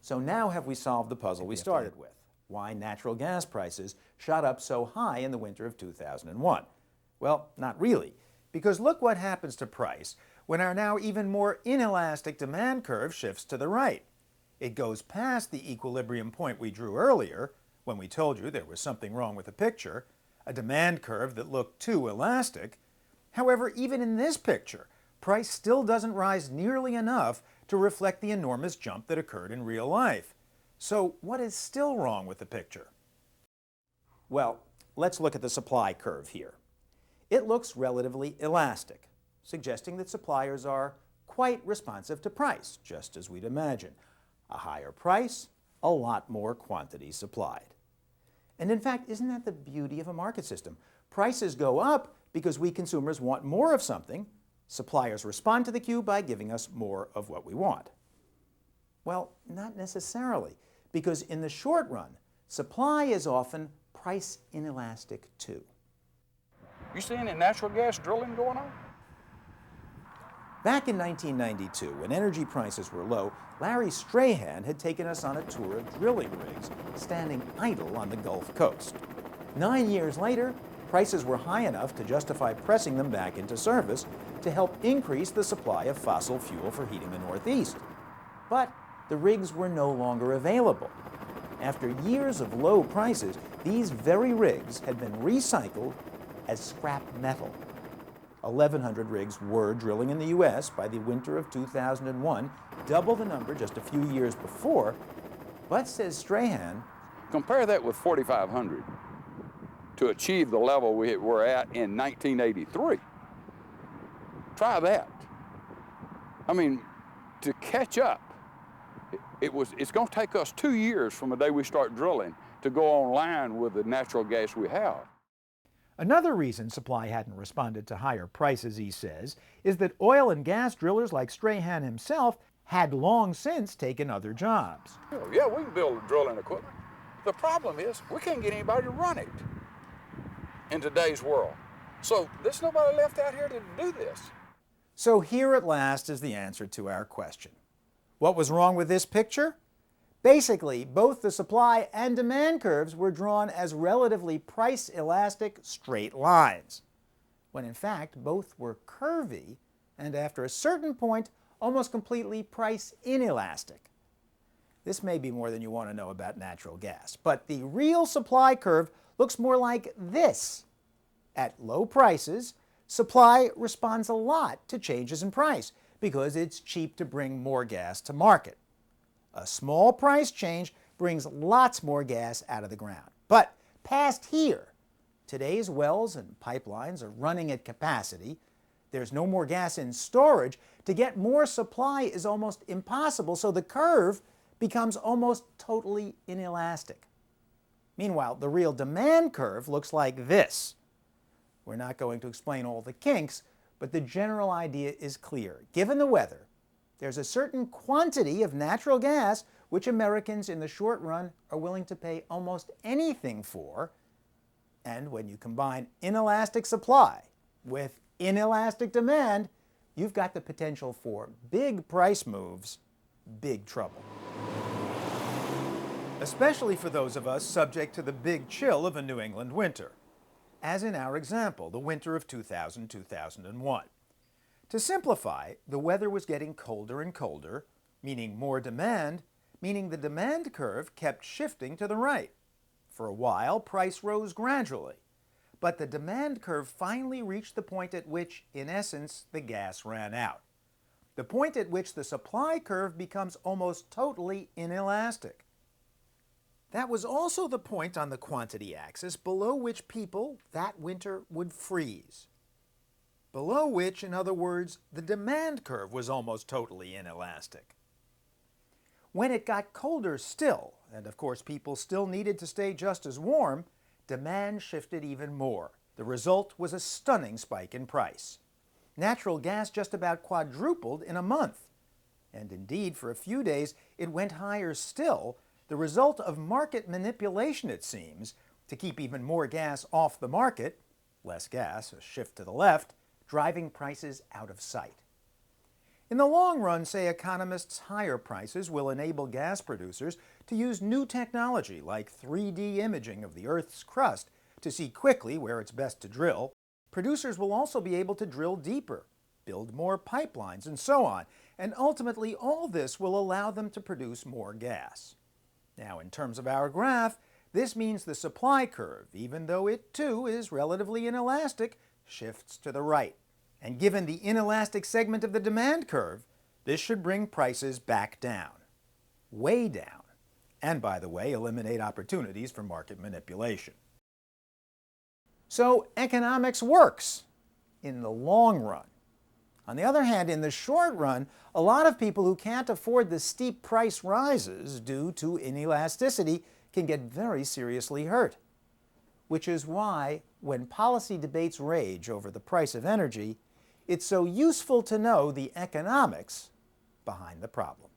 So now have we solved the puzzle we started with? Why natural gas prices shot up so high in the winter of 2001? Well, not really, because look what happens to price when our now even more inelastic demand curve shifts to the right. It goes past the equilibrium point we drew earlier, when we told you there was something wrong with the picture, a demand curve that looked too elastic. However, even in this picture, price still doesn't rise nearly enough to reflect the enormous jump that occurred in real life. So what is still wrong with the picture? Well, let's look at the supply curve here. It looks relatively elastic, suggesting that suppliers are quite responsive to price, just as we'd imagine. A higher price, a lot more quantity supplied. And in fact, isn't that the beauty of a market system? Prices go up because we consumers want more of something. Suppliers respond to the cue by giving us more of what we want. Well, not necessarily, because in the short run, supply is often price inelastic too. You see any natural gas drilling going on? Back in 1992, when energy prices were low, Larry Strahan had taken us on a tour of drilling rigs standing idle on the Gulf Coast. 9 years later, prices were high enough to justify pressing them back into service to help increase the supply of fossil fuel for heating the Northeast. But the rigs were no longer available. After years of low prices, these very rigs had been recycled as scrap metal. 1,100 rigs were drilling in the U.S. by the winter of 2001, double the number just a few years before. But, says Strahan, compare that with 4,500 to achieve the level we were at in 1983. Try that. I mean, to catch up, it's going to take us 2 years from the day we start drilling to go online with the natural gas we have. Another reason supply hadn't responded to higher prices, he says, is that oil and gas drillers like Strahan himself had long since taken other jobs. Yeah, we can build drilling equipment. The problem is we can't get anybody to run it in today's world. So there's nobody left out here to do this. So here at last is the answer to our question. What was wrong with this picture? Basically, both the supply and demand curves were drawn as relatively price-elastic straight lines, when in fact both were curvy and after a certain point almost completely price inelastic. This may be more than you want to know about natural gas, but the real supply curve looks more like this. At low prices, supply responds a lot to changes in price because it's cheap to bring more gas to market. A small price change brings lots more gas out of the ground. But past here, today's wells and pipelines are running at capacity. There's no more gas in storage. To get more supply is almost impossible, so the curve becomes almost totally inelastic. Meanwhile, the real demand curve looks like this. We're not going to explain all the kinks, but the general idea is clear. Given the weather, there's a certain quantity of natural gas which Americans in the short run are willing to pay almost anything for. And when you combine inelastic supply with inelastic demand, you've got the potential for big price moves, big trouble. Especially for those of us subject to the big chill of a New England winter, as in our example, the winter of 2000-2001. To simplify, the weather was getting colder and colder, meaning more demand, meaning the demand curve kept shifting to the right. For a while, price rose gradually, but the demand curve finally reached the point at which, in essence, the gas ran out. The point at which the supply curve becomes almost totally inelastic. That was also the point on the quantity axis below which people that winter would freeze. Below which, in other words, the demand curve was almost totally inelastic. When it got colder still, and of course people still needed to stay just as warm, demand shifted even more. The result was a stunning spike in price. Natural gas just about quadrupled in a month. And indeed, for a few days, it went higher still, the result of market manipulation, it seems, to keep even more gas off the market, less gas, a shift to the left, driving prices out of sight. In the long run, say economists, higher prices will enable gas producers to use new technology like 3D imaging of the Earth's crust to see quickly where it's best to drill. Producers will also be able to drill deeper, build more pipelines, and so on, and ultimately all this will allow them to produce more gas. Now, in terms of our graph, this means the supply curve, even though it too is relatively inelastic, shifts to the right. And given the inelastic segment of the demand curve, this should bring prices back down, way down, and by the way, eliminate opportunities for market manipulation. So economics works in the long run. On the other hand, in the short run, a lot of people who can't afford the steep price rises due to inelasticity can get very seriously hurt. Which is why, when policy debates rage over the price of energy, it's so useful to know the economics behind the problem.